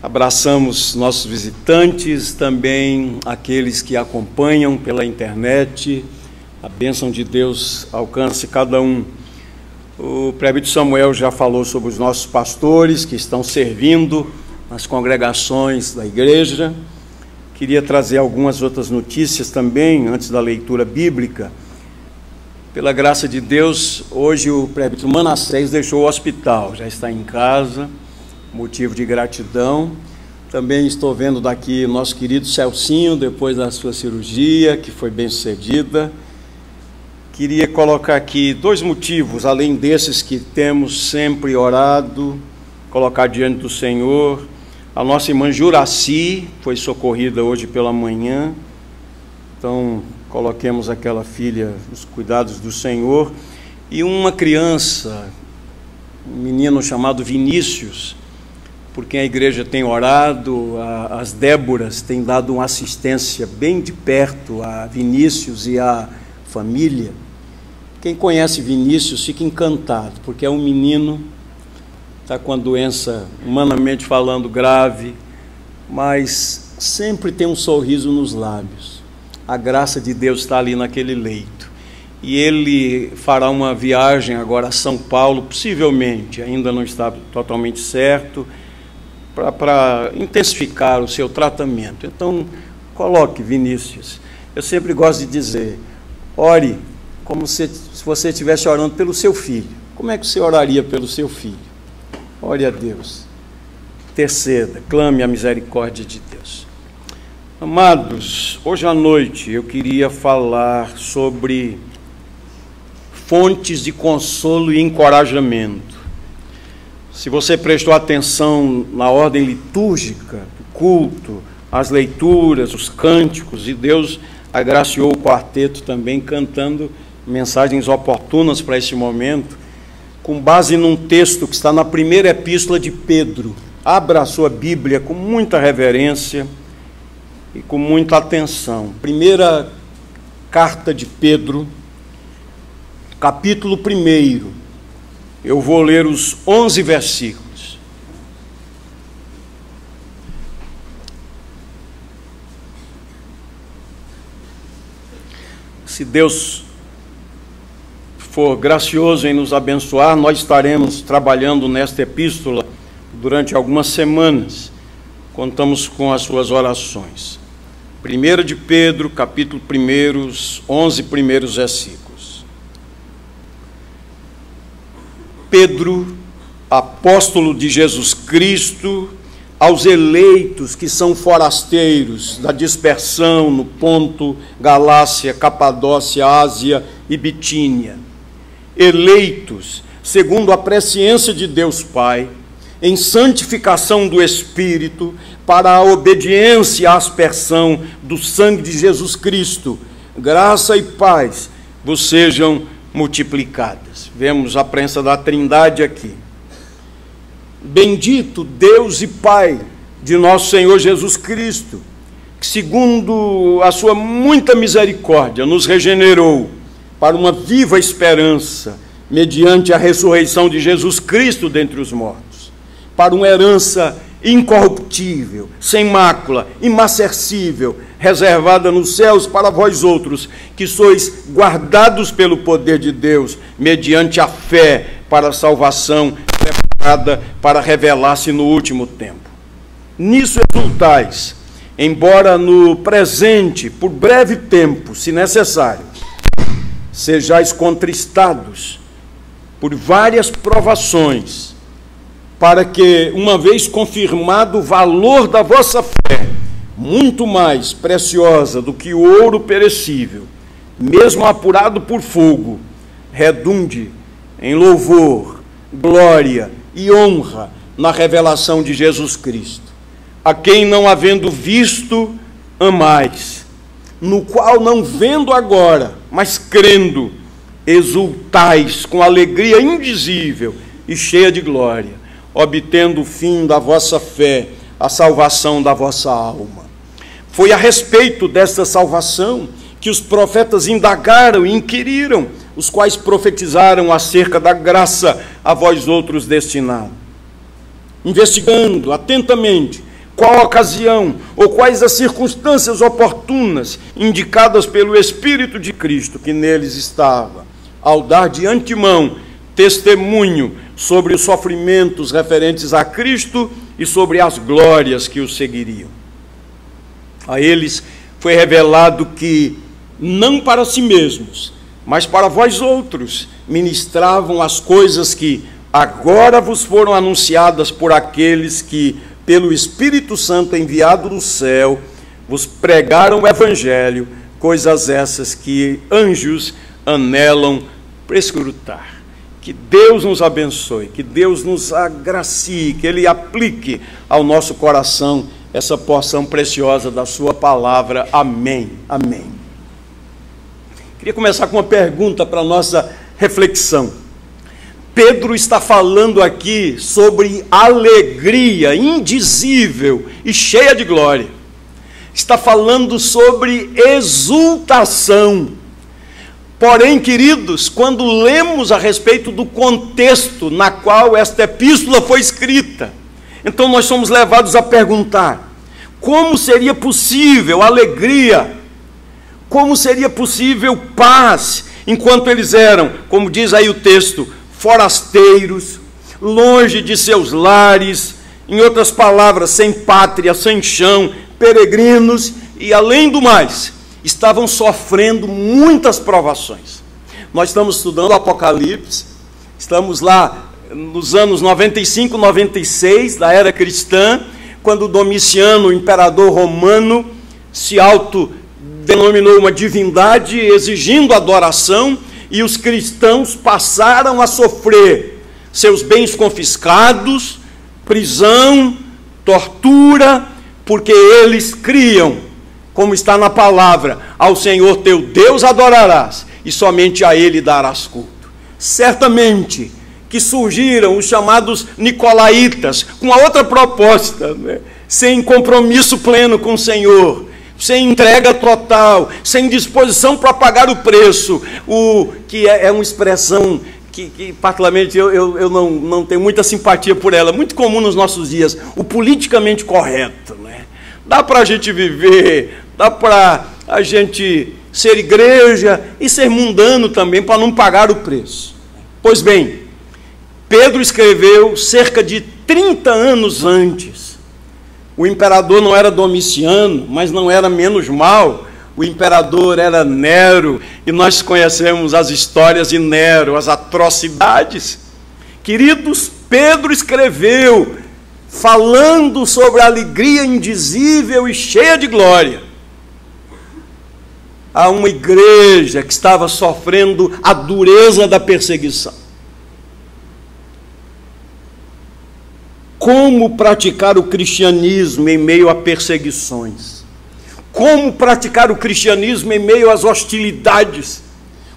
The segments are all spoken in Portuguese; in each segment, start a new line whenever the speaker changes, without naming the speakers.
Abraçamos nossos visitantes, também aqueles que acompanham pela internet. A bênção de Deus alcance cada um. O presbítero Samuel já falou sobre os nossos pastores que estão servindo nas congregações da igreja. Queria trazer algumas outras notícias também, antes da leitura bíblica. Pela graça de Deus, hoje o presbítero Manassés deixou o hospital, já está em casa, motivo de gratidão. Também estou vendo daqui o nosso querido Celcinho, depois da sua cirurgia, que foi bem sucedida. Queria colocar aqui dois motivos, além desses que temos sempre orado, colocar diante do Senhor. A nossa irmã Juraci foi socorrida hoje pela manhã, então coloquemos aquela filha nos cuidados do Senhor. E uma criança, um menino chamado Vinícius, por quem a igreja tem orado, as Déboras têm dado uma assistência bem de perto a Vinícius e a família. Quem conhece Vinícius fica encantado, porque é um menino, está com a doença, humanamente falando, grave, mas sempre tem um sorriso nos lábios. A graça de Deus está ali naquele leito. E ele fará uma viagem agora a São Paulo, possivelmente, ainda não está totalmente certo, para intensificar o seu tratamento. Então, coloque Vinícius. Eu sempre gosto de dizer, ore como se você estivesse orando pelo seu filho. Como é que você oraria pelo seu filho? Ore a Deus. Interceda, clame a misericórdia de Deus. Amados, hoje à noite eu queria falar sobre fontes de consolo e encorajamento. Se você prestou atenção na ordem litúrgica, o culto, as leituras, os cânticos, e Deus agraciou o quarteto também cantando mensagens oportunas para esse momento, com base num texto que está na primeira epístola de Pedro. Abra a sua Bíblia com muita reverência e com muita atenção. Primeira carta de Pedro, capítulo 1. Eu vou ler os 11 versículos. Se Deus for gracioso em nos abençoar, nós estaremos trabalhando nesta epístola durante algumas semanas. Contamos com as suas orações. 1 de Pedro, capítulo 1, os 11 primeiros versículos. Pedro, apóstolo de Jesus Cristo, aos eleitos que são forasteiros da dispersão no Ponto, Galácia, Capadócia, Ásia e Bitínia, eleitos segundo a presciência de Deus Pai, em santificação do Espírito, para a obediência à aspersão do sangue de Jesus Cristo, graça e paz vos sejam multiplicadas. Vemos a presença da Trindade aqui. Bendito Deus e Pai de nosso Senhor Jesus Cristo, que segundo a sua muita misericórdia nos regenerou para uma viva esperança, mediante a ressurreição de Jesus Cristo dentre os mortos, para uma herança incorruptível, sem mácula, imarcessível, reservada nos céus para vós outros, que sois guardados pelo poder de Deus, mediante a fé para a salvação, preparada para revelar-se no último tempo. Nisso exultais, embora no presente, por breve tempo, se necessário, sejais contristados por várias provações, para que, uma vez confirmado o valor da vossa fé, muito mais preciosa do que o ouro perecível, mesmo apurado por fogo, redunde em louvor, glória e honra na revelação de Jesus Cristo, a quem, não havendo visto, amais, no qual, não vendo agora, mas crendo, exultais com alegria indizível e cheia de glória, obtendo o fim da vossa fé, a salvação da vossa alma. Foi a respeito desta salvação que os profetas indagaram e inquiriram, os quais profetizaram acerca da graça a vós outros destinada. Investigando atentamente qual a ocasião ou quais as circunstâncias oportunas indicadas pelo Espírito de Cristo que neles estava, ao dar de antemão testemunho sobre os sofrimentos referentes a Cristo e sobre as glórias que os seguiriam. A eles foi revelado que, não para si mesmos, mas para vós outros, ministravam as coisas que agora vos foram anunciadas por aqueles que, pelo Espírito Santo enviado do céu, vos pregaram o Evangelho, coisas essas que anjos anelam prescrutar. Que Deus nos abençoe, que Deus nos agracie, que Ele aplique ao nosso coração essa porção preciosa da sua palavra. Amém. Amém. Queria começar com uma pergunta para a nossa reflexão. Pedro está falando aqui sobre alegria indizível e cheia de glória. Está falando sobre exultação. Porém, queridos, quando lemos a respeito do contexto na qual esta epístola foi escrita, então nós somos levados a perguntar: como seria possível alegria? Como seria possível paz, enquanto eles eram, como diz aí o texto, forasteiros, longe de seus lares, em outras palavras, sem pátria, sem chão, peregrinos e, além do mais, estavam sofrendo muitas provações. Nós estamos estudando o Apocalipse, estamos lá nos anos 95, 96 da era cristã, quando Domiciano, o imperador romano, se autodenominou uma divindade, exigindo adoração, e os cristãos passaram a sofrer seus bens confiscados, prisão, tortura, porque eles criam, como está na palavra: ao Senhor teu Deus adorarás, e somente a Ele darás culto. Certamente que surgiram os chamados nicolaítas, com a outra proposta, né? Sem compromisso pleno com o Senhor, sem entrega total, sem disposição para pagar o preço, o que é uma expressão que particularmente eu não tenho muita simpatia por ela, muito comum nos nossos dias, o politicamente correto, né? Dá para a gente viver, dá para a gente ser igreja e ser mundano também, para não pagar o preço. Pois bem, Pedro escreveu cerca de 30 anos antes. O imperador não era Domiciano, mas não era menos mau. O imperador era Nero, e nós conhecemos as histórias de Nero, as atrocidades. Queridos, Pedro escreveu falando sobre a alegria indizível e cheia de glória a uma igreja que estava sofrendo a dureza da perseguição. Como praticar o cristianismo em meio a perseguições? Como praticar o cristianismo em meio às hostilidades?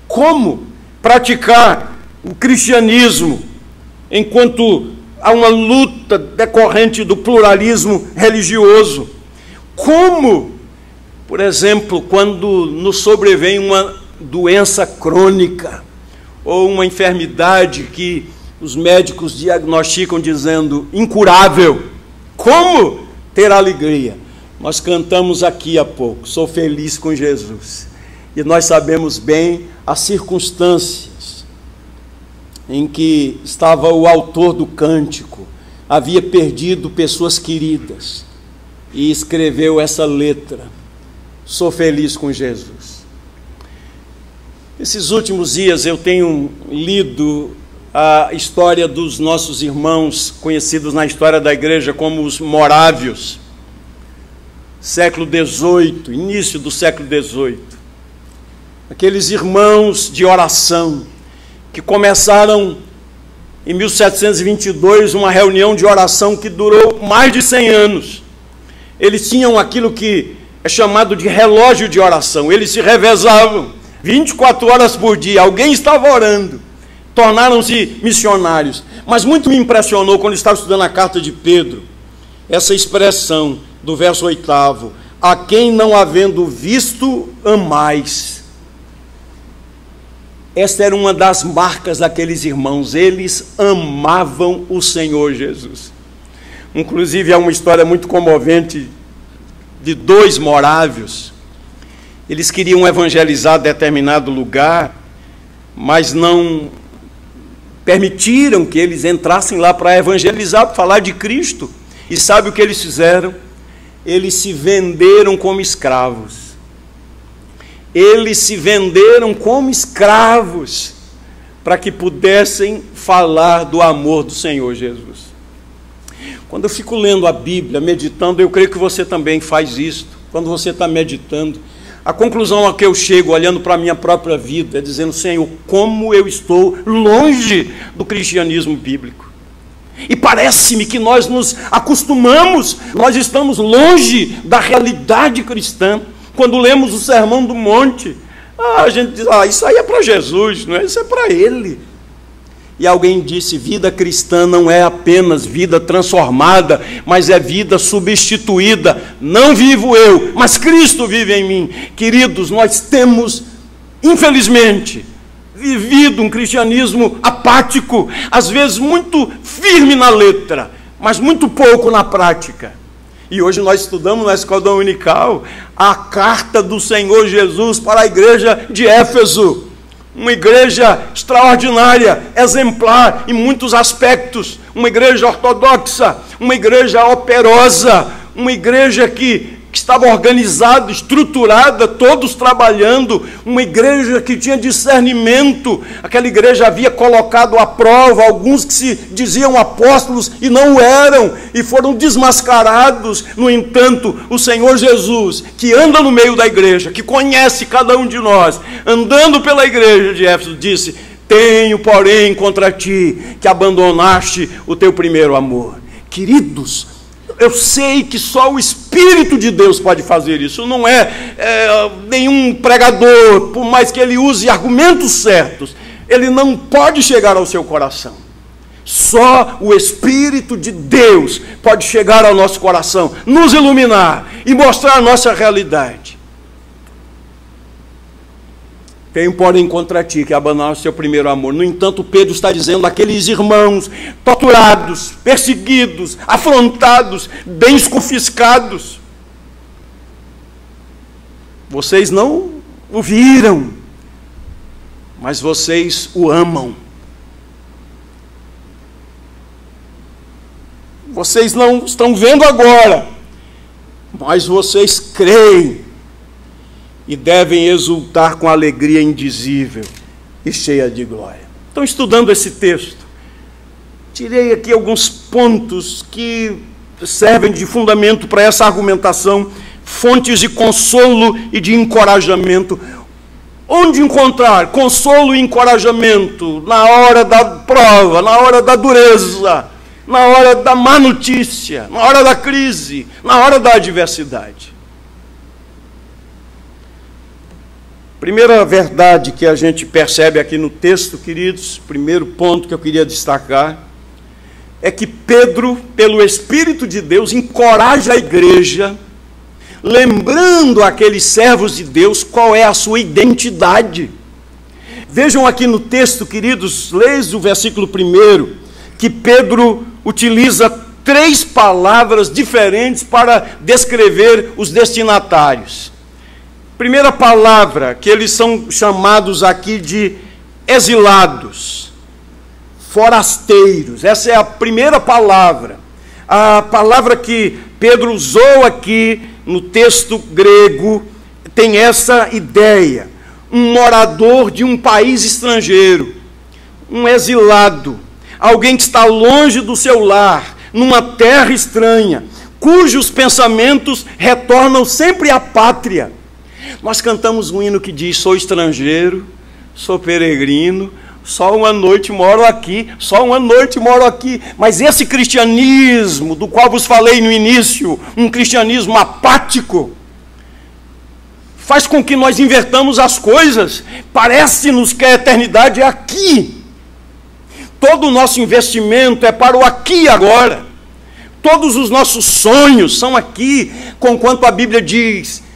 Como praticar o cristianismo enquanto há uma luta decorrente do pluralismo religioso? Como, por exemplo, quando nos sobrevém uma doença crônica ou uma enfermidade que os médicos diagnosticam dizendo incurável, como ter alegria? Nós cantamos aqui há pouco, sou feliz com Jesus, e nós sabemos bem as circunstâncias em que estava o autor do cântico, havia perdido pessoas queridas, e escreveu essa letra, sou feliz com Jesus. Esses últimos dias eu tenho lido a história dos nossos irmãos, conhecidos na história da igreja como os morávios, século XVIII, início do século XVIII. Aqueles irmãos de oração que começaram em 1722 uma reunião de oração que durou mais de 100 anos. Eles tinham aquilo que é chamado de relógio de oração. Eles se revezavam 24 horas por dia. Alguém estava orando. Tornaram-se missionários. Mas muito me impressionou quando estava estudando a carta de Pedro, essa expressão do verso 8: a quem não havendo visto, amais. Esta era uma das marcas daqueles irmãos, eles amavam o Senhor Jesus. Inclusive, há uma história muito comovente de 2 morávios. Eles queriam evangelizar determinado lugar, mas não permitiram que eles entrassem lá para evangelizar, para falar de Cristo. E sabe o que eles fizeram? Eles se venderam como escravos. Eles se venderam como escravos para que pudessem falar do amor do Senhor Jesus. Quando eu fico lendo a Bíblia, meditando, eu creio que você também faz isso. Quando você está meditando, a conclusão a que eu chego, olhando para a minha própria vida, é dizendo: Senhor, como eu estou longe do cristianismo bíblico. E parece-me que nós nos acostumamos, nós estamos longe da realidade cristã. Quando lemos o Sermão do Monte, a gente diz: isso aí é para Jesus, não é? Isso é para Ele. E alguém disse: vida cristã não é apenas vida transformada, mas é vida substituída. Não vivo eu, mas Cristo vive em mim. Queridos, nós temos, infelizmente, vivido um cristianismo apático, às vezes muito firme na letra, mas muito pouco na prática. E hoje nós estudamos na Escola Dominical a carta do Senhor Jesus para a igreja de Éfeso. Uma igreja extraordinária, exemplar em muitos aspectos, uma igreja ortodoxa, uma igreja operosa, uma igreja que estava organizada, estruturada, todos trabalhando, uma igreja que tinha discernimento. Aquela igreja havia colocado à prova alguns que se diziam apóstolos e não o eram, e foram desmascarados. No entanto, o Senhor Jesus, que anda no meio da igreja, que conhece cada um de nós, andando pela igreja de Éfeso, disse: tenho, porém, contra ti que abandonaste o teu primeiro amor. Queridos, eu sei que só o Espírito de Deus pode fazer isso, não é nenhum pregador, por mais que ele use argumentos certos, ele não pode chegar ao seu coração. Só o Espírito de Deus pode chegar ao nosso coração, nos iluminar e mostrar a nossa realidade. Tenho, porém, contra ti que abandonaste o teu primeiro amor. No entanto, Pedro está dizendo àqueles irmãos torturados, perseguidos, afrontados, bens confiscados: vocês não o viram, mas vocês o amam. Vocês não estão vendo agora, mas vocês creem. E devem exultar com alegria indizível e cheia de glória. Então, estudando esse texto, tirei aqui alguns pontos que servem de fundamento para essa argumentação, fontes de consolo e de encorajamento. Onde encontrar consolo e encorajamento? Na hora da prova, na hora da dureza, na hora da má notícia, na hora da crise, na hora da adversidade. Primeira verdade que a gente percebe aqui no texto, queridos, primeiro ponto que eu queria destacar, é que Pedro, pelo Espírito de Deus, encoraja a igreja, lembrando aqueles servos de Deus qual é a sua identidade. Vejam aqui no texto, queridos, leis o versículo 1, que Pedro utiliza 3 palavras diferentes para descrever os destinatários. Primeira palavra, que eles são chamados aqui de exilados, forasteiros. Essa é a primeira palavra. A palavra que Pedro usou aqui no texto grego tem essa ideia: um morador de um país estrangeiro, um exilado, alguém que está longe do seu lar, numa terra estranha, cujos pensamentos retornam sempre à pátria. Nós cantamos um hino que diz: sou estrangeiro, sou peregrino, só uma noite moro aqui, só uma noite moro aqui. Mas esse cristianismo do qual vos falei no início, um cristianismo apático, faz com que nós invertamos as coisas. Parece-nos que a eternidade é aqui. Todo o nosso investimento é para o aqui e agora. Todos os nossos sonhos são aqui, conquanto a Bíblia diz: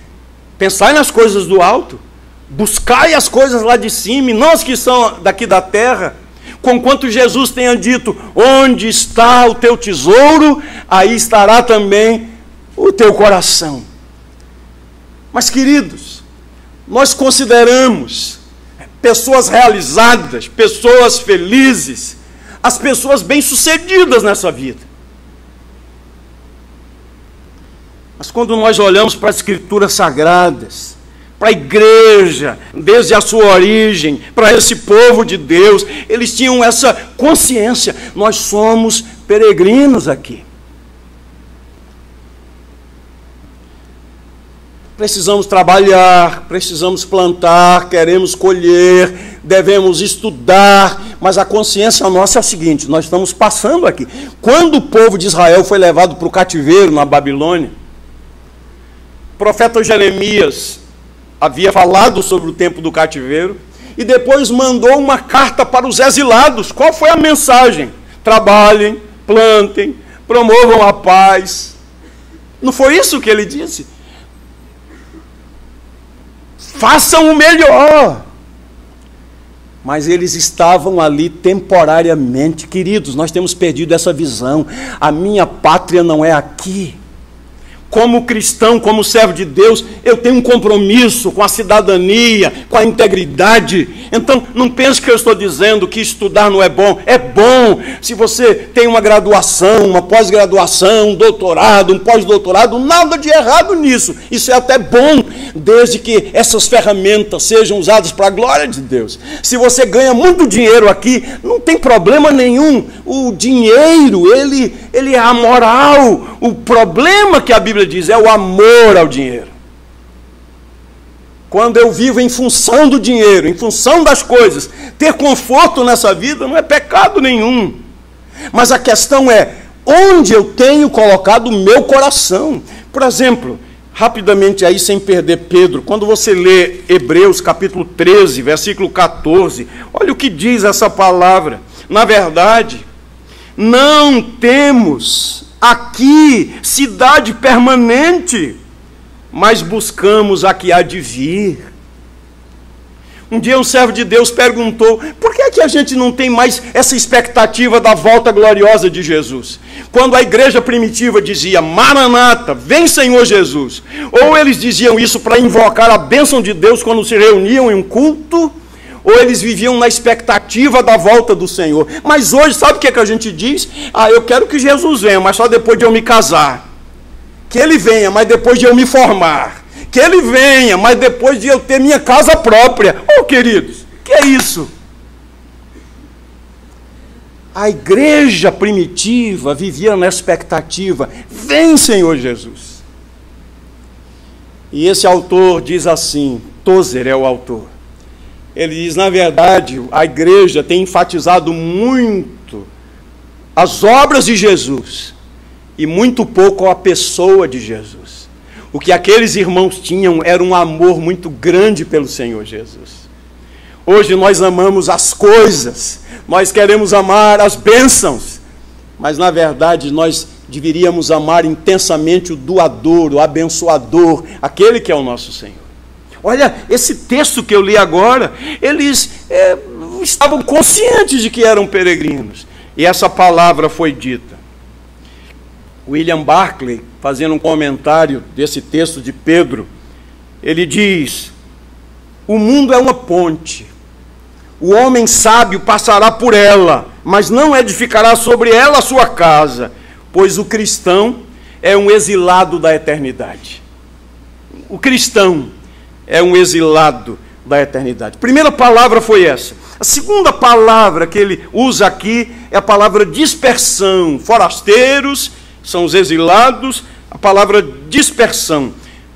pensai nas coisas do alto, buscai as coisas lá de cima, e não as que são daqui da terra. conquanto Jesus tenha dito: onde está o teu tesouro, aí estará também o teu coração. Mas, queridos, nós consideramos pessoas realizadas, pessoas felizes, as pessoas bem-sucedidas nessa vida. Mas quando nós olhamos para as Escrituras Sagradas, para a igreja, desde a sua origem, para esse povo de Deus, eles tinham essa consciência: nós somos peregrinos aqui. Precisamos trabalhar, precisamos plantar, queremos colher, devemos estudar, mas a consciência nossa é a seguinte: nós estamos passando aqui. Quando o povo de Israel foi levado para o cativeiro na Babilônia, o profeta Jeremias havia falado sobre o tempo do cativeiro e depois mandou uma carta para os exilados. Qual foi a mensagem? Trabalhem, plantem, promovam a paz. Não foi isso que ele disse? Façam o melhor. Mas eles estavam ali temporariamente. Queridos, nós temos perdido essa visão. A minha pátria não é aqui. Como cristão, como servo de Deus, eu tenho um compromisso com a cidadania, com a integridade. Então, não pense que eu estou dizendo que estudar não é bom. É bom se você tem uma graduação, uma pós-graduação, um doutorado, um pós-doutorado, nada de errado nisso. Isso é até bom, desde que essas ferramentas sejam usadas para a glória de Deus. Se você ganha muito dinheiro aqui, não tem problema nenhum. O dinheiro, ele é amoral. O problema que a Bíblia diz é o amor ao dinheiro. Quando eu vivo em função do dinheiro, em função das coisas, ter conforto nessa vida não é pecado nenhum. Mas a questão é, onde eu tenho colocado o meu coração? Por exemplo, rapidamente aí, sem perder Pedro, quando você lê Hebreus capítulo 13, versículo 14, olha o que diz essa palavra. Na verdade, não temos aqui cidade permanente, mas buscamos a que há de vir. Um dia um servo de Deus perguntou: por que é que a gente não tem mais essa expectativa da volta gloriosa de Jesus? Quando a igreja primitiva dizia: Maranata, vem Senhor Jesus, ou eles diziam isso para invocar a bênção de Deus quando se reuniam em um culto, ou eles viviam na expectativa da volta do Senhor. Mas hoje, sabe o que é que a gente diz? Eu quero que Jesus venha, mas só depois de eu me casar. Que ele venha, mas depois de eu me formar. Que ele venha, mas depois de eu ter minha casa própria. Queridos, que é isso? A igreja primitiva vivia na expectativa: vem Senhor Jesus. E esse autor diz assim, Tozer é o autor. Ele diz: na verdade, a igreja tem enfatizado muito as obras de Jesus e muito pouco a pessoa de Jesus. O que aqueles irmãos tinham era um amor muito grande pelo Senhor Jesus. Hoje nós amamos as coisas, nós queremos amar as bênçãos, mas na verdade nós deveríamos amar intensamente o doador, o abençoador, aquele que é o nosso Senhor. Olha, esse texto que eu li agora, eles estavam conscientes de que eram peregrinos. E essa palavra foi dita. William Barclay, fazendo um comentário desse texto de Pedro, ele diz: o mundo é uma ponte. O homem sábio passará por ela, mas não edificará sobre ela a sua casa, pois o cristão é um exilado da eternidade. O cristão é um exilado da eternidade. A primeira palavra foi essa. A segunda palavra que ele usa aqui é a palavra dispersão. Forasteiros são os exilados. A palavra dispersão.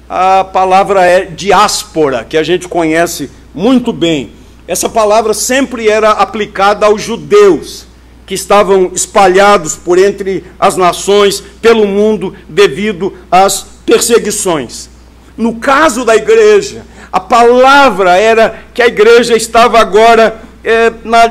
A palavra é diáspora, que a gente conhece muito bem. Essa palavra sempre era aplicada aos judeus, que estavam espalhados por entre as nações, pelo mundo, devido às perseguições. No caso da igreja, a palavra era que a igreja estava agora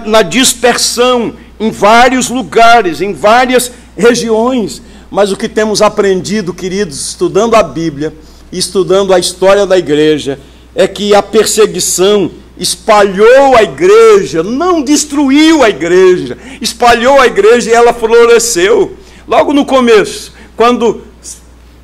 na dispersão, em vários lugares, em várias regiões. Mas o que temos aprendido, queridos, estudando a Bíblia, estudando a história da igreja, é que a perseguição espalhou a igreja, não destruiu a igreja, espalhou a igreja e ela floresceu. Logo no começo, quando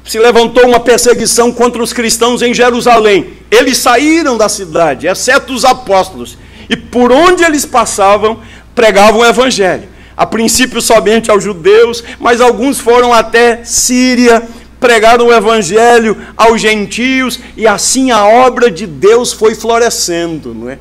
se levantou uma perseguição contra os cristãos em Jerusalém, eles saíram da cidade, exceto os apóstolos, e por onde eles passavam, pregavam o evangelho. A princípio somente aos judeus, mas alguns foram até Síria, pregaram o evangelho aos gentios, e assim a obra de Deus foi florescendo, não é?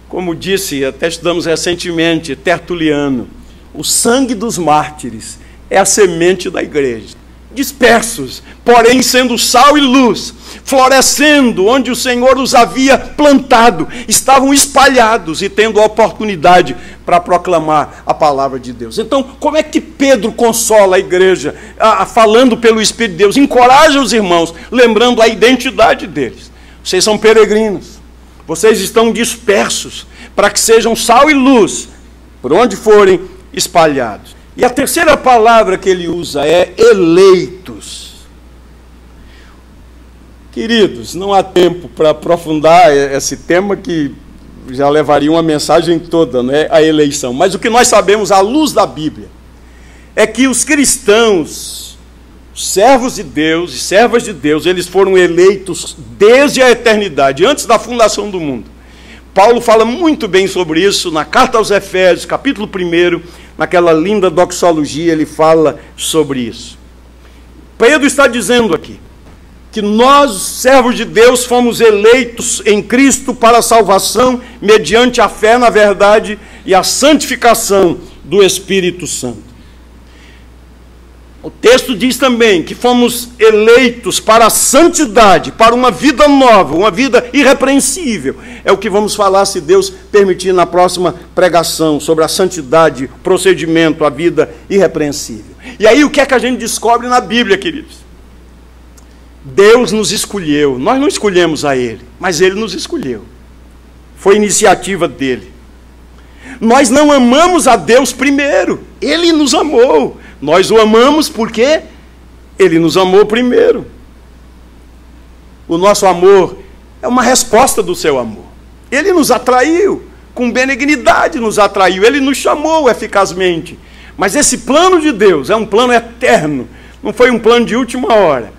Como disse, até estudamos recentemente, Tertuliano, o sangue dos mártires é a semente da igreja. Dispersos, porém sendo sal e luz, florescendo onde o Senhor os havia plantado, estavam espalhados e tendo a oportunidade para proclamar a palavra de Deus. Então, como é que Pedro consola a igreja, falando pelo Espírito de Deus? Encoraja os irmãos, lembrando a identidade deles. Vocês são peregrinos, vocês estão dispersos, para que sejam sal e luz, por onde forem espalhados. E a terceira palavra que ele usa é eleitos. Queridos, não há tempo para aprofundar esse tema que já levaria uma mensagem toda, não é? A eleição. Mas o que nós sabemos à luz da Bíblia é que os cristãos, servos de Deus e servas de Deus, eles foram eleitos desde a eternidade, antes da fundação do mundo. Paulo fala muito bem sobre isso na carta aos Efésios, capítulo 1, naquela linda doxologia, ele fala sobre isso. Pedro está dizendo aqui que nós, servos de Deus, fomos eleitos em Cristo para a salvação, mediante a fé na verdade e a santificação do Espírito Santo. O texto diz também que fomos eleitos para a santidade, para uma vida nova, uma vida irrepreensível. É o que vamos falar, se Deus permitir, na próxima pregação, sobre a santidade, procedimento, a vida irrepreensível. E aí o que é que a gente descobre na Bíblia, queridos? Deus nos escolheu, nós não escolhemos a Ele, mas Ele nos escolheu. Foi iniciativa dEle. Nós não amamos a Deus primeiro, Ele nos amou. Nós o amamos porque Ele nos amou primeiro. O nosso amor é uma resposta do seu amor. Ele nos atraiu, com benignidade nos atraiu, Ele nos chamou eficazmente. Mas esse plano de Deus é um plano eterno, não foi um plano de última hora.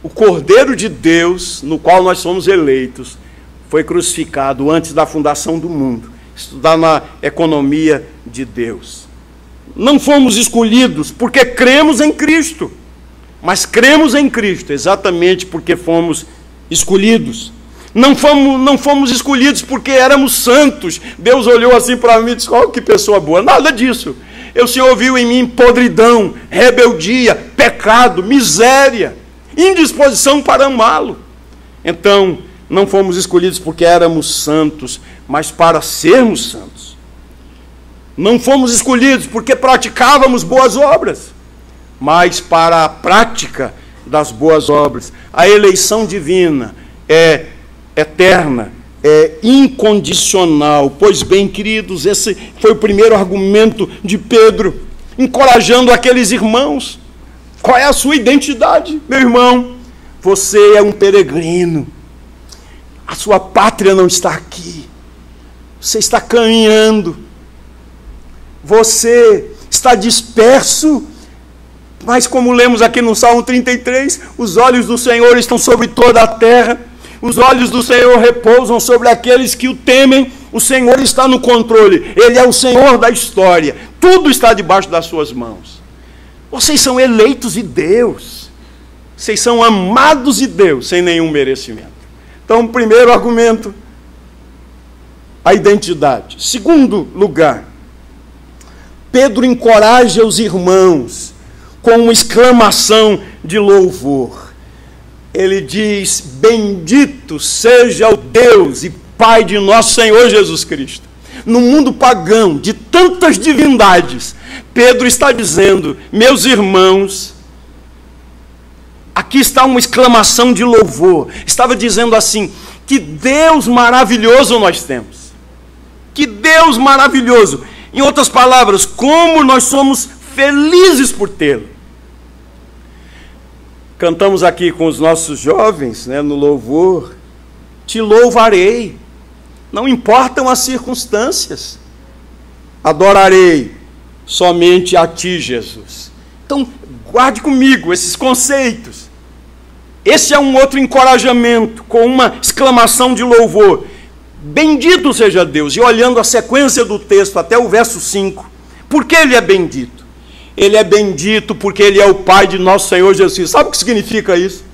O Cordeiro de Deus, no qual nós somos eleitos, foi crucificado antes da fundação do mundo. Estudar na economia de Deus. Não fomos escolhidos porque cremos em Cristo, mas cremos em Cristo exatamente porque fomos escolhidos. Não fomos escolhidos porque éramos santos. Deus olhou assim para mim e disse: oh, que pessoa boa. Nada disso. O Senhor viu em mim podridão, rebeldia, pecado, miséria, indisposição para amá-lo. Então, não fomos escolhidos porque éramos santos, mas para sermos santos. Não fomos escolhidos porque praticávamos boas obras, mas para a prática das boas obras. A eleição divina é eterna, é incondicional. Pois bem, queridos, esse foi o primeiro argumento de Pedro, encorajando aqueles irmãos. Qual é a sua identidade, meu irmão? Você é um peregrino. A sua pátria não está aqui. Você está caminhando. Você está disperso, mas como lemos aqui no Salmo 33, os olhos do Senhor estão sobre toda a terra, os olhos do Senhor repousam sobre aqueles que o temem, o Senhor está no controle, Ele é o Senhor da história, tudo está debaixo das suas mãos. Vocês são eleitos de Deus, vocês são amados de Deus, sem nenhum merecimento. Então, primeiro argumento, a identidade. Segundo lugar, Pedro encoraja os irmãos com uma exclamação de louvor. Ele diz: bendito seja o Deus e Pai de nosso Senhor Jesus Cristo. No mundo pagão, de tantas divindades, Pedro está dizendo: meus irmãos, aqui está uma exclamação de louvor. Estava dizendo assim: que Deus maravilhoso nós temos. Que Deus maravilhoso. Em outras palavras, como nós somos felizes por tê-lo. Cantamos aqui com os nossos jovens, né, no louvor: te louvarei, não importam as circunstâncias. Adorarei somente a Ti, Jesus. Então, guarde comigo esses conceitos. Esse é um outro encorajamento, com uma exclamação de louvor. Bendito seja Deus. E olhando a sequência do texto até o verso 5, por que Ele é bendito? Ele é bendito porque Ele é o Pai de nosso Senhor Jesus. Sabe o que significa isso?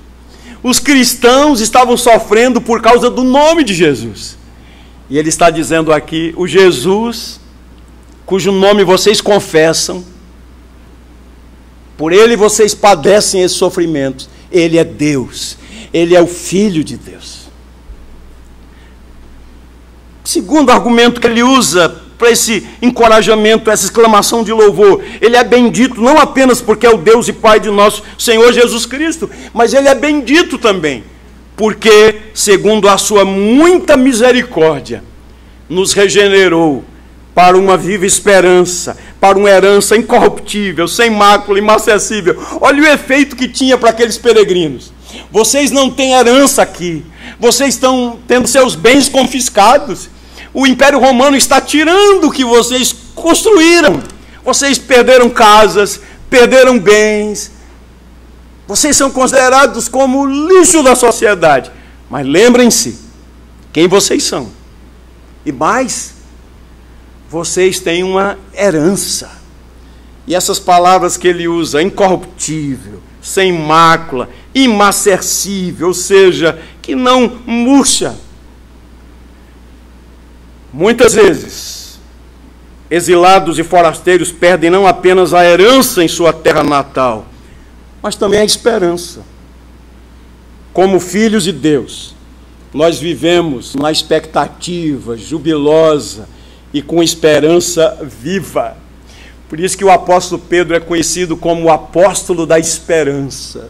Os cristãos estavam sofrendo por causa do nome de Jesus. E Ele está dizendo aqui, o Jesus, cujo nome vocês confessam, por Ele vocês padecem esses sofrimentos. Ele é Deus, Ele é o Filho de Deus. Segundo argumento que ele usa para esse encorajamento, essa exclamação de louvor, Ele é bendito não apenas porque é o Deus e Pai de nosso Senhor Jesus Cristo, mas Ele é bendito também porque, segundo a sua muita misericórdia, nos regenerou para uma viva esperança, para uma herança incorruptível, sem mácula, imacessível. Olha o efeito que tinha para aqueles peregrinos. Vocês não têm herança aqui, vocês estão tendo seus bens confiscados. O Império Romano está tirando o que vocês construíram. Vocês perderam casas, perderam bens. Vocês são considerados como lixo da sociedade. Mas lembrem-se quem vocês são. E mais, vocês têm uma herança. E essas palavras que ele usa, incorruptível, sem mácula, imacessível, ou seja, que não murcha. Muitas vezes, exilados e forasteiros perdem não apenas a herança em sua terra natal, mas também a esperança. Como filhos de Deus, nós vivemos na expectativa jubilosa e com esperança viva. Por isso que o apóstolo Pedro é conhecido como o apóstolo da esperança.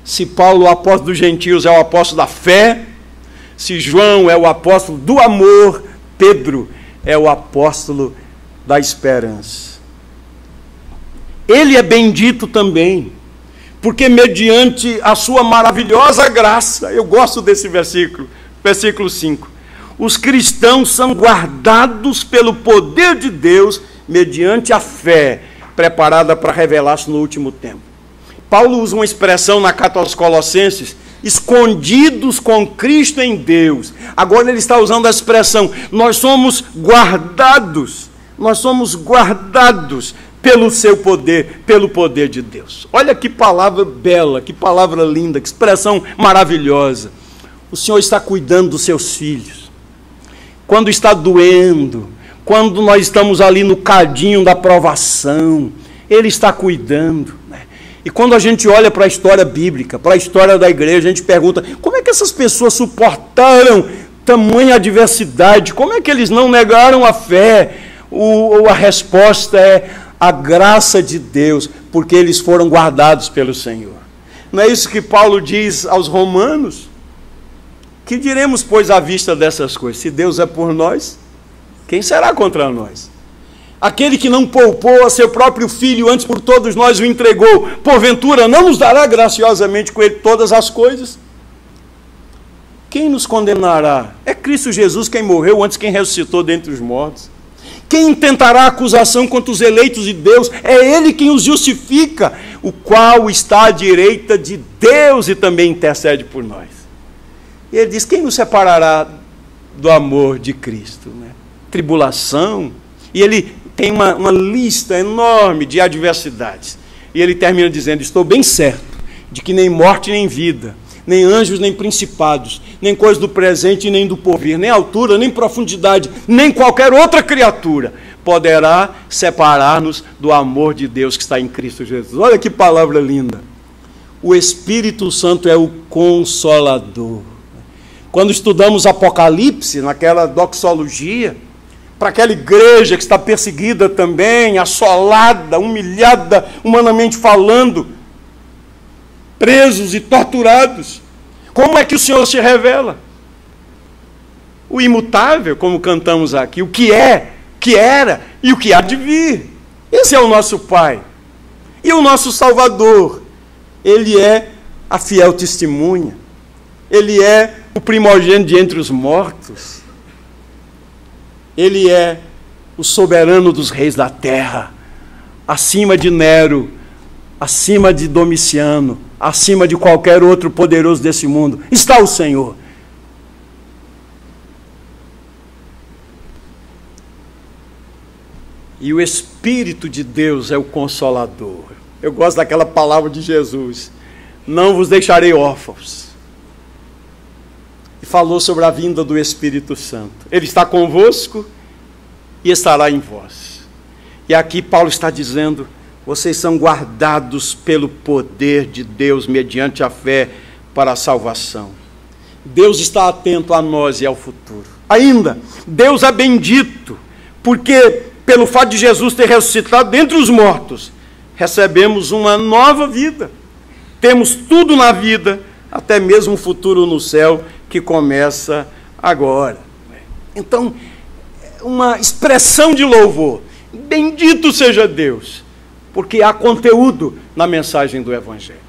Se Paulo, o apóstolo dos gentios, é o apóstolo da fé, se João é o apóstolo do amor, Pedro é o apóstolo da esperança. Ele é bendito também, porque mediante a sua maravilhosa graça, eu gosto desse versículo, versículo 5, os cristãos são guardados pelo poder de Deus, mediante a fé, preparada para revelar-se no último tempo. Paulo usa uma expressão na carta aos Colossenses, escondidos com Cristo em Deus. Agora ele está usando a expressão, nós somos guardados pelo seu poder, pelo poder de Deus. Olha que palavra bela, que palavra linda, que expressão maravilhosa. O Senhor está cuidando dos seus filhos. Quando está doendo, quando nós estamos ali no cadinho da provação, Ele está cuidando, né? E quando a gente olha para a história bíblica, para a história da igreja, a gente pergunta, como é que essas pessoas suportaram tamanha adversidade? Como é que eles não negaram a fé? A resposta é a graça de Deus, porque eles foram guardados pelo Senhor. Não é isso que Paulo diz aos romanos? Que diremos, pois, à vista dessas coisas? Se Deus é por nós, quem será contra nós? Aquele que não poupou a seu próprio filho, antes por todos nós o entregou, porventura não nos dará graciosamente com ele todas as coisas? Quem nos condenará? É Cristo Jesus quem morreu, antes quem ressuscitou dentre os mortos. Quem intentará acusação contra os eleitos de Deus? É Ele quem os justifica, o qual está à direita de Deus e também intercede por nós. E ele diz, quem nos separará do amor de Cristo? Né? Tribulação. E ele tem uma lista enorme de adversidades. E ele termina dizendo, estou bem certo de que nem morte nem vida, nem anjos nem principados, nem coisa do presente nem do porvir, nem altura, nem profundidade, nem qualquer outra criatura poderá separar-nos do amor de Deus que está em Cristo Jesus. Olha que palavra linda. O Espírito Santo é o Consolador. Quando estudamos Apocalipse, naquela doxologia, para aquela igreja que está perseguida também, assolada, humilhada, humanamente falando, presos e torturados, como é que o Senhor se revela? O imutável, como cantamos aqui, o que é, que era e o que há de vir. Esse é o nosso Pai. E o nosso Salvador, Ele é a fiel testemunha. Ele é o primogênito de entre os mortos. Ele é o soberano dos reis da terra, acima de Nero, acima de Domiciano, acima de qualquer outro poderoso desse mundo. Está o Senhor. E o Espírito de Deus é o Consolador. Eu gosto daquela palavra de Jesus: não vos deixarei órfãos. E falou sobre a vinda do Espírito Santo. Ele está convosco e estará em vós. E aqui Paulo está dizendo: vocês são guardados pelo poder de Deus mediante a fé para a salvação. Deus está atento a nós e ao futuro. Ainda, Deus é bendito, porque pelo fato de Jesus ter ressuscitado dentre os mortos, recebemos uma nova vida. Temos tudo na vida, até mesmo um futuro no céu que começa agora. Então, uma expressão de louvor. Bendito seja Deus, porque há conteúdo na mensagem do Evangelho.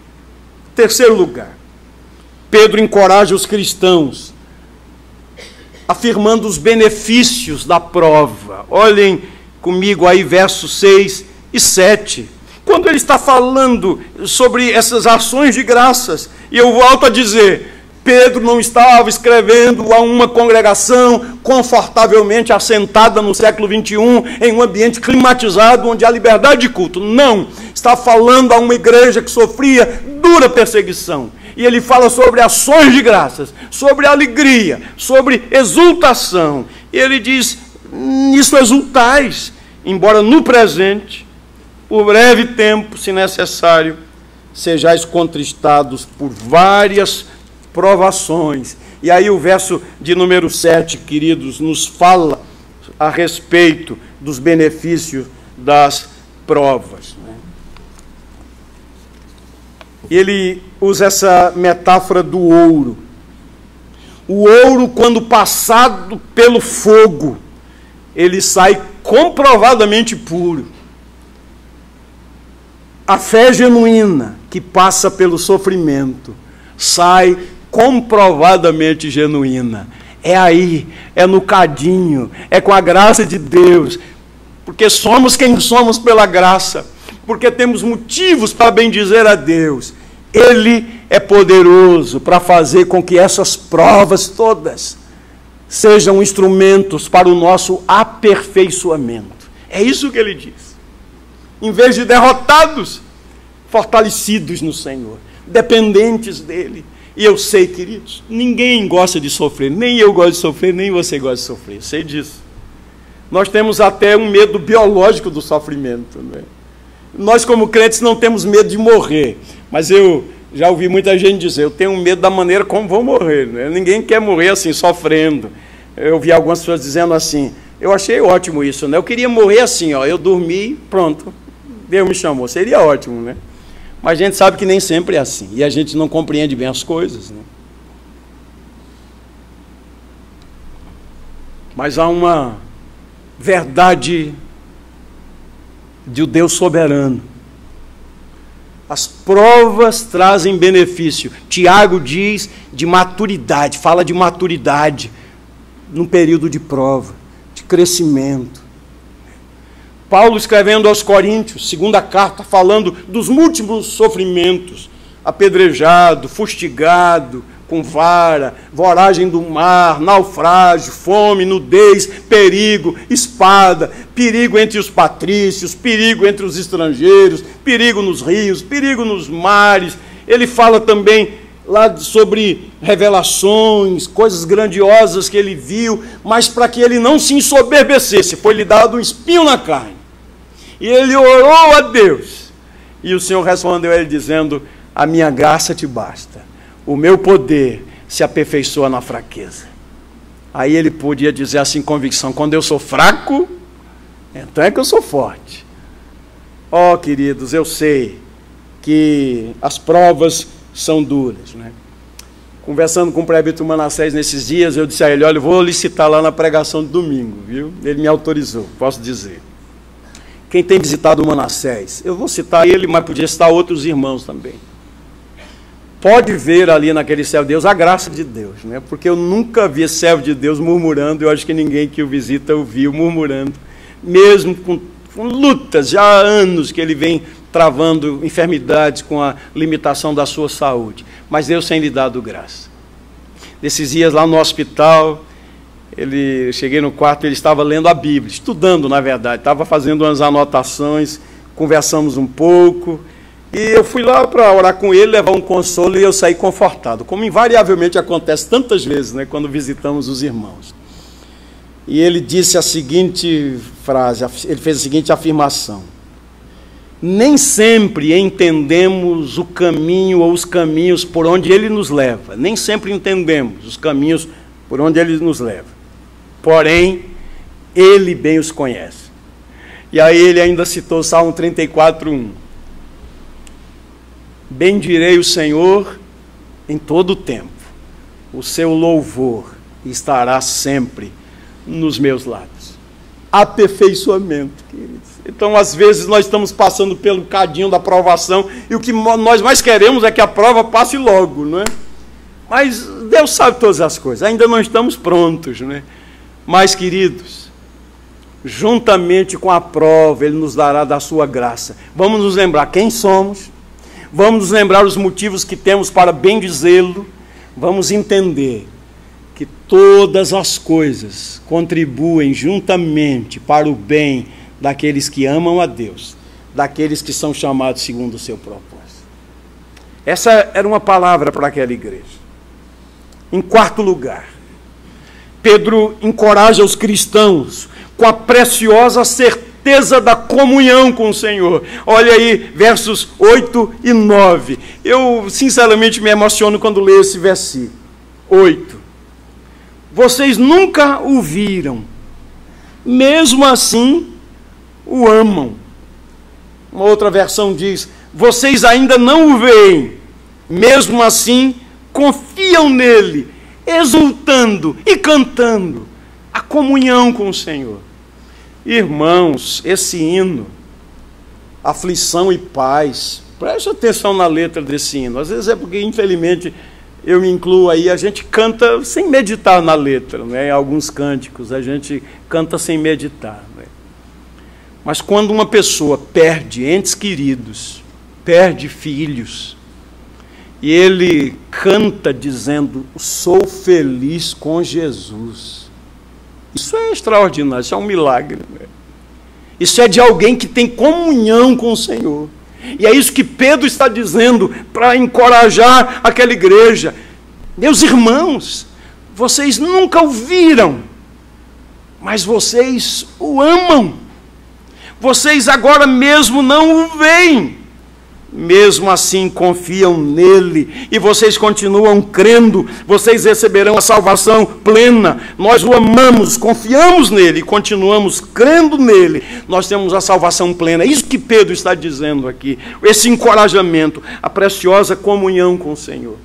Terceiro lugar, Pedro encoraja os cristãos, afirmando os benefícios da prova. Olhem comigo aí versos 6 e 7. Quando ele está falando sobre essas ações de graças, e eu volto a dizer, Pedro não estava escrevendo a uma congregação confortavelmente assentada no século 21, em um ambiente climatizado, onde há liberdade de culto. Não, está falando a uma igreja que sofria dura perseguição. E ele fala sobre ações de graças, sobre alegria, sobre exultação. E ele diz, nisso exultais, embora no presente, por breve tempo, se necessário, sejais contristados por várias provações. E aí o verso de número 7, queridos, nos fala a respeito dos benefícios das provas. Ele usa essa metáfora do ouro. O ouro, quando passado pelo fogo, ele sai comprovadamente puro. A fé genuína, que passa pelo sofrimento, sai comprovadamente genuína. É aí, é no cadinho, é com a graça de Deus, porque somos quem somos pela graça, porque temos motivos para bendizer a Deus. Ele é poderoso para fazer com que essas provas todas sejam instrumentos para o nosso aperfeiçoamento. É isso que ele diz. Em vez de derrotados, fortalecidos no Senhor, dependentes dele. E eu sei, queridos, ninguém gosta de sofrer, nem eu gosto de sofrer, nem você gosta de sofrer, sei disso. Nós temos até um medo biológico do sofrimento, né? Nós, como crentes, não temos medo de morrer, mas eu já ouvi muita gente dizer, eu tenho medo da maneira como vou morrer, né? Ninguém quer morrer assim, sofrendo. Eu vi algumas pessoas dizendo assim, eu achei ótimo isso, né? Eu queria morrer assim, ó, eu dormi, pronto, Deus me chamou, seria ótimo, né? Mas a gente sabe que nem sempre é assim, e a gente não compreende bem as coisas, né? Mas há uma verdade de um Deus soberano. As provas trazem benefício. Tiago diz de maturidade, fala de maturidade num período de prova, de crescimento. Paulo, escrevendo aos Coríntios, segunda carta, falando dos múltiplos sofrimentos, apedrejado, fustigado, com vara, voragem do mar, naufrágio, fome, nudez, perigo, espada, perigo entre os patrícios, perigo entre os estrangeiros, perigo nos rios, perigo nos mares. Ele fala também lá sobre revelações, coisas grandiosas que ele viu, mas para que ele não se ensoberbecesse, foi-lhe dado um espinho na carne. E ele orou a Deus, e o Senhor respondeu a ele dizendo, a minha graça te basta, o meu poder se aperfeiçoa na fraqueza. Aí ele podia dizer assim, convicção, quando eu sou fraco, então é que eu sou forte. Oh, queridos, eu sei que as provas são duras, né? Conversando com o presbítero Manassés nesses dias, eu disse a ele, olha, eu vou licitar lá na pregação de domingo, viu? Ele me autorizou, posso dizer. Quem tem visitado o Manassés, eu vou citar ele, mas podia citar outros irmãos também. pode ver ali naquele servo de Deus a graça de Deus, né? Porque eu nunca vi esse servo de Deus murmurando, eu acho que ninguém que o visita o viu murmurando, mesmo com lutas, já há anos que ele vem travando enfermidades com a limitação da sua saúde, mas Deus tem lhe dado graça. Desses dias lá no hospital, cheguei no quarto, ele estava lendo a Bíblia, estudando na verdade, estava fazendo umas anotações, conversamos um pouco, e eu fui lá para orar com ele, levar um consolo, e eu saí confortado, como invariavelmente acontece tantas vezes, né, quando visitamos os irmãos. E ele disse a seguinte frase, ele fez a seguinte afirmação: nem sempre entendemos o caminho ou os caminhos por onde ele nos leva, nem sempre entendemos os caminhos por onde ele nos leva, porém, ele bem os conhece. E aí ele ainda citou o Salmo 34:1. Bendirei o Senhor em todo o tempo, o seu louvor estará sempre nos meus lábios. Aperfeiçoamento, queridos. Então, às vezes, nós estamos passando pelo cadinho da provação, e o que nós mais queremos é que a prova passe logo, não é? Mas Deus sabe todas as coisas, ainda não estamos prontos, não é? Mas, queridos, juntamente com a prova, Ele nos dará da sua graça. Vamos nos lembrar quem somos, vamos nos lembrar os motivos que temos para bendizê-lo, vamos entender que todas as coisas contribuem juntamente para o bem daqueles que amam a Deus, daqueles que são chamados segundo o seu propósito. Essa era uma palavra para aquela igreja. Em quarto lugar, Pedro encoraja os cristãos com a preciosa certeza da comunhão com o Senhor. Olha aí, versos 8 e 9. Eu, sinceramente, me emociono quando leio esse versículo. 8. Vocês nunca o viram, mesmo assim o amam. Uma outra versão diz: vocês ainda não o veem, mesmo assim confiam nele, exultando e cantando a comunhão com o Senhor. Irmãos, esse hino, aflição e paz, preste atenção na letra desse hino. Às vezes é porque, infelizmente, eu me incluo aí, a gente canta sem meditar na letra, né? Em alguns cânticos a gente canta sem meditar, né? Mas quando uma pessoa perde entes queridos, perde filhos, e ele canta dizendo: sou feliz com Jesus, isso é extraordinário, isso é um milagre, né? Isso é de alguém que tem comunhão com o Senhor. E é isso que Pedro está dizendo para encorajar aquela igreja. Meus irmãos, vocês nunca o viram, mas vocês o amam. Vocês agora mesmo não o veem, mesmo assim confiam nele, e vocês continuam crendo, vocês receberão a salvação plena. Nós o amamos, confiamos nele, continuamos crendo nele, nós temos a salvação plena. É isso que Pedro está dizendo aqui, esse encorajamento, a preciosa comunhão com o Senhor.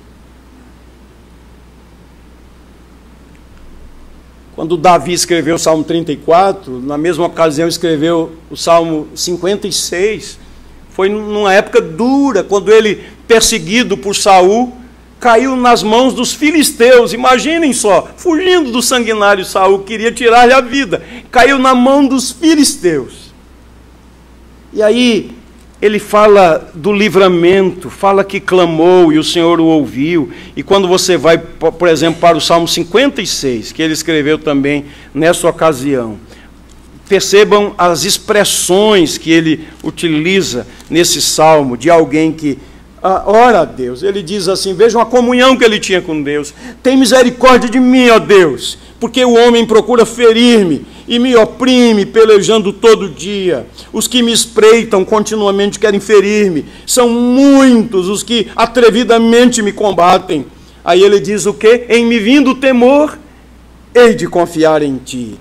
Quando Davi escreveu o Salmo 34, na mesma ocasião escreveu o Salmo 56, foi numa época dura, quando ele, perseguido por Saul, caiu nas mãos dos filisteus. Imaginem só, fugindo do sanguinário Saul, queria tirar-lhe a vida, caiu na mão dos filisteus. E aí ele fala do livramento, fala que clamou e o Senhor o ouviu. E quando você vai, por exemplo, para o Salmo 56, que ele escreveu também nessa ocasião, percebam as expressões que ele utiliza nesse salmo, de alguém que ora a Deus. Ele diz assim, vejam a comunhão que ele tinha com Deus: tem misericórdia de mim, ó Deus, porque o homem procura ferir-me e me oprime, pelejando todo dia. Os que me espreitam continuamente querem ferir-me. São muitos os que atrevidamente me combatem. Aí ele diz o quê? Em me vindo o temor, hei de confiar em ti.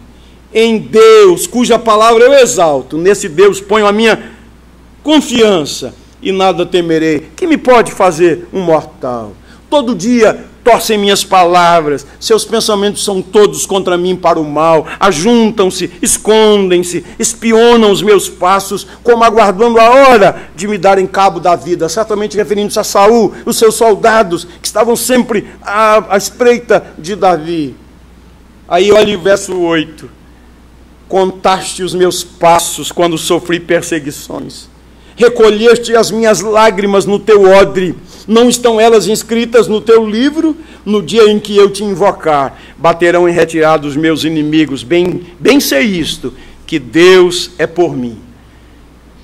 Em Deus, cuja palavra eu exalto, nesse Deus ponho a minha confiança, e nada temerei. Que me pode fazer um mortal? Todo dia torcem minhas palavras, seus pensamentos são todos contra mim para o mal, ajuntam-se, escondem-se, espionam os meus passos, como aguardando a hora de me darem cabo da vida, certamente referindo-se a Saul, os seus soldados, que estavam sempre à espreita de Davi. Aí olha o verso 8, contaste os meus passos quando sofri perseguições, recolheste as minhas lágrimas no teu odre, não estão elas inscritas no teu livro? No dia em que eu te invocar, baterão em retirada os meus inimigos. Bem sei isto, que Deus é por mim.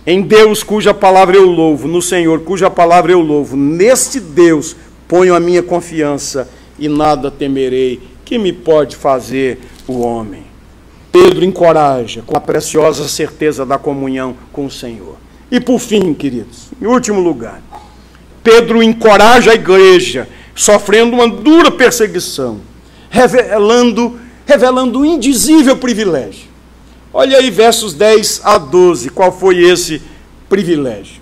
Em Deus cuja palavra eu louvo, no Senhor cuja palavra eu louvo, neste Deus ponho a minha confiança e nada temerei. Que me pode fazer o homem? Pedro encoraja com a preciosa certeza da comunhão com o Senhor. E por fim, queridos, em último lugar, Pedro encoraja a igreja, sofrendo uma dura perseguição, revelando um indizível privilégio. Olha aí versos 10 a 12, qual foi esse privilégio?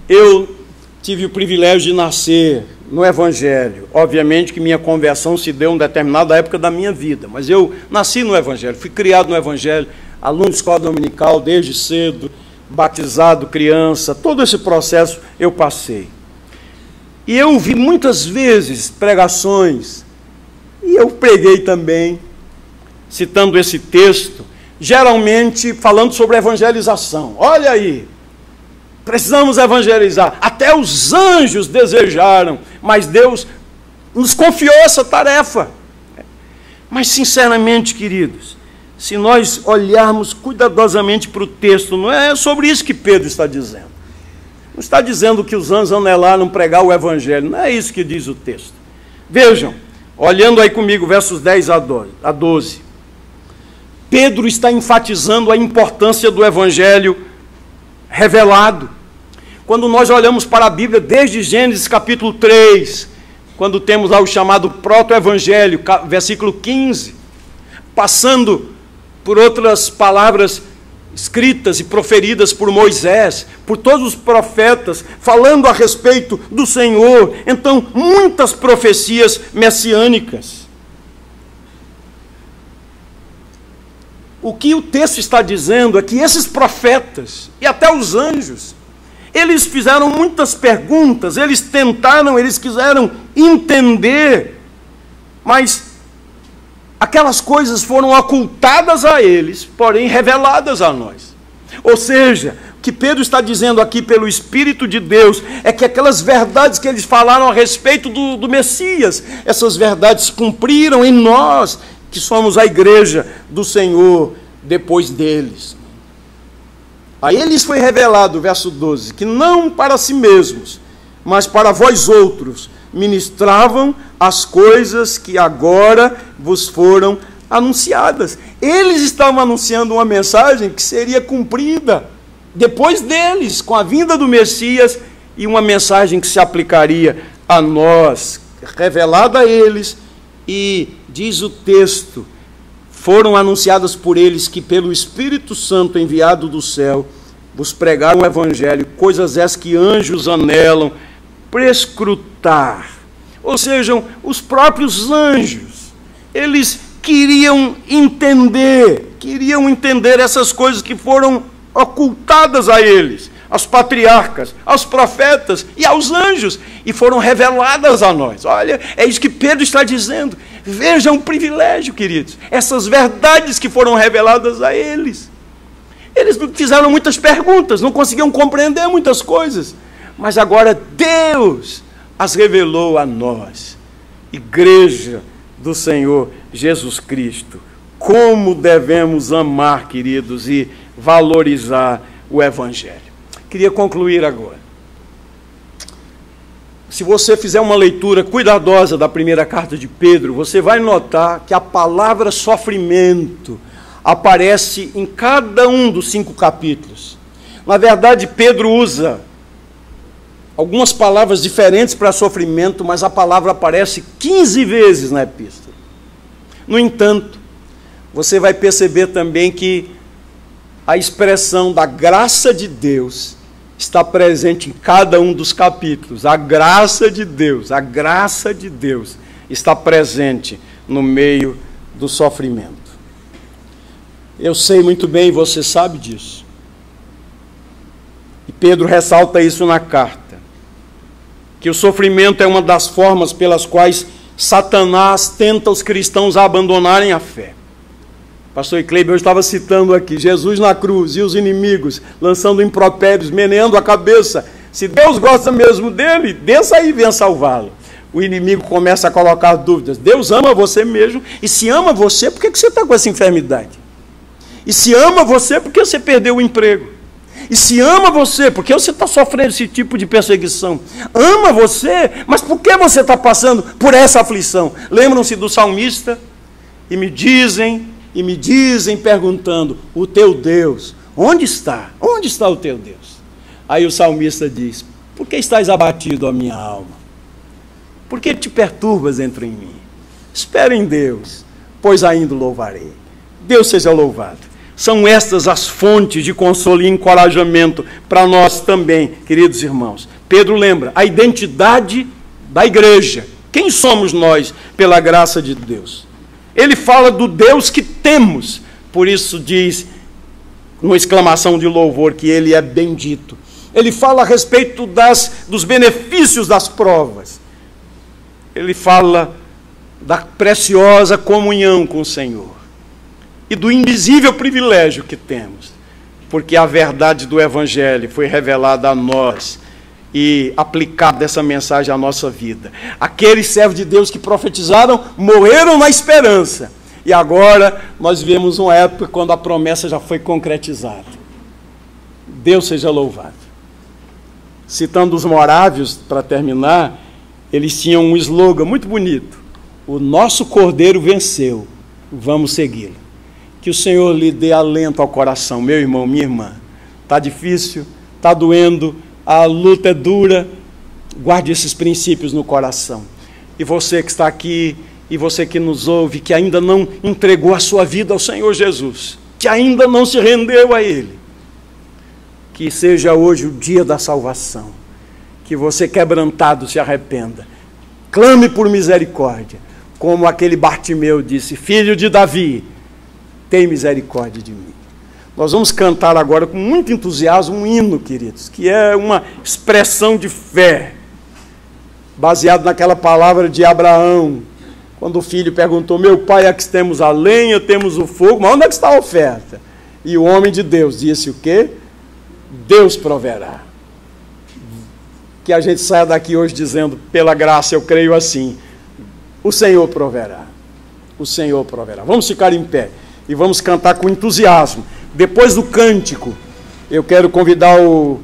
Eu tive o privilégio de nascer no Evangelho. Obviamente que minha conversão se deu em determinada época da minha vida, mas eu nasci no Evangelho, fui criado no Evangelho, aluno de escola dominical desde cedo, batizado, criança, todo esse processo eu passei. E eu ouvi muitas vezes pregações, e eu preguei também, citando esse texto, geralmente falando sobre evangelização. Olha aí, precisamos evangelizar. Até os anjos desejaram, mas Deus nos confiou essa tarefa. Mas, sinceramente, queridos, se nós olharmos cuidadosamente para o texto, não é sobre isso que Pedro está dizendo. Não está dizendo que os anjos anelaram pregar o Evangelho, não é isso que diz o texto. Vejam, olhando aí comigo, versos 10 a 12. Pedro está enfatizando a importância do Evangelho revelado. Quando nós olhamos para a Bíblia, desde Gênesis capítulo 3, quando temos lá o chamado proto-evangelho, versículo 15, passando por outras palavras escritas e proferidas por Moisés, por todos os profetas, falando a respeito do Senhor. Então, muitas profecias messiânicas. O que o texto está dizendo é que esses profetas, e até os anjos, eles fizeram muitas perguntas, eles quiseram entender, mas aquelas coisas foram ocultadas a eles, porém reveladas a nós. Ou seja, o que Pedro está dizendo aqui pelo Espírito de Deus é que aquelas verdades que eles falaram a respeito do Messias, essas verdades se cumpriram em nós, que somos a igreja do Senhor depois deles. A eles foi revelado, verso 12, que não para si mesmos, mas para vós outros, ministravam as coisas que agora vos foram anunciadas. Eles estavam anunciando uma mensagem que seria cumprida depois deles, com a vinda do Messias, e uma mensagem que se aplicaria a nós, revelada a eles, e diz o texto, foram anunciadas por eles que pelo Espírito Santo enviado do céu vos pregaram o Evangelho, coisas essas que anjos anelam prescrutar. Ou seja, os próprios anjos, eles queriam entender essas coisas que foram ocultadas a eles, aos patriarcas, aos profetas e aos anjos, e foram reveladas a nós. Olha, é isso que Pedro está dizendo. Vejam o privilégio, queridos, essas verdades que foram reveladas a eles. Eles fizeram muitas perguntas, não conseguiam compreender muitas coisas, mas agora Deus as revelou a nós, igreja do Senhor Jesus Cristo. Como devemos amar, queridos, e valorizar o Evangelho. Queria concluir agora. Se você fizer uma leitura cuidadosa da primeira carta de Pedro, você vai notar que a palavra sofrimento aparece em cada um dos 5 capítulos. Na verdade, Pedro usa algumas palavras diferentes para sofrimento, mas a palavra aparece 15 vezes na epístola. No entanto, você vai perceber também que a expressão da graça de Deus está presente em cada um dos capítulos. A graça de Deus está presente no meio do sofrimento. Eu sei muito bem, você sabe disso. E Pedro ressalta isso na carta, que o sofrimento é uma das formas pelas quais Satanás tenta os cristãos a abandonarem a fé. Pastor Kleber, eu estava citando aqui, Jesus na cruz e os inimigos lançando impropérios, meneando a cabeça. Se Deus gosta mesmo dele, desça aí e venha salvá-lo. O inimigo começa a colocar dúvidas. Deus ama você mesmo, e se ama você, por que você está com essa enfermidade? E se ama você, por que você perdeu o emprego? E se ama você, por que você está sofrendo esse tipo de perseguição? Ama você, mas por que você está passando por essa aflição? Lembram-se do salmista? E me dizem perguntando, o teu Deus, onde está? Onde está o teu Deus? Aí o salmista diz, por que estás abatido, a minha alma? Por que te perturbas dentro em mim? Espera em Deus, pois ainda o louvarei. Deus seja louvado. São estas as fontes de consolo e encorajamento para nós também, queridos irmãos. Pedro lembra a identidade da igreja. Quem somos nós pela graça de Deus? Ele fala do Deus que temos. Por isso diz, numa exclamação de louvor, que ele é bendito. Ele fala a respeito dos benefícios das provas. Ele fala da preciosa comunhão com o Senhor. E do invisível privilégio que temos, porque a verdade do Evangelho foi revelada a nós e aplicada essa mensagem à nossa vida. Aqueles servos de Deus que profetizaram morreram na esperança, e agora nós vivemos uma época quando a promessa já foi concretizada. Deus seja louvado. Citando os morávios, para terminar, eles tinham um slogan muito bonito: o nosso Cordeiro venceu, vamos segui-lo. Que o Senhor lhe dê alento ao coração, meu irmão, minha irmã. Está difícil, está doendo, a luta é dura. Guarde esses princípios no coração. E você que está aqui, e você que nos ouve, que ainda não entregou a sua vida ao Senhor Jesus, que ainda não se rendeu a Ele, que seja hoje o dia da salvação. Que você, quebrantado, se arrependa. Clame por misericórdia. Como aquele Bartimeu disse, filho de Davi, tem misericórdia de mim. Nós vamos cantar agora com muito entusiasmo um hino, queridos, que é uma expressão de fé, baseado naquela palavra de Abraão, quando o filho perguntou, meu pai, aqui temos a lenha, temos o fogo, mas onde é que está a oferta? E o homem de Deus disse o quê? Deus proverá. Que a gente saia daqui hoje dizendo, pela graça eu creio assim, o Senhor proverá. O Senhor proverá. Vamos ficar em pé e vamos cantar com entusiasmo. Depois do cântico, eu quero convidar o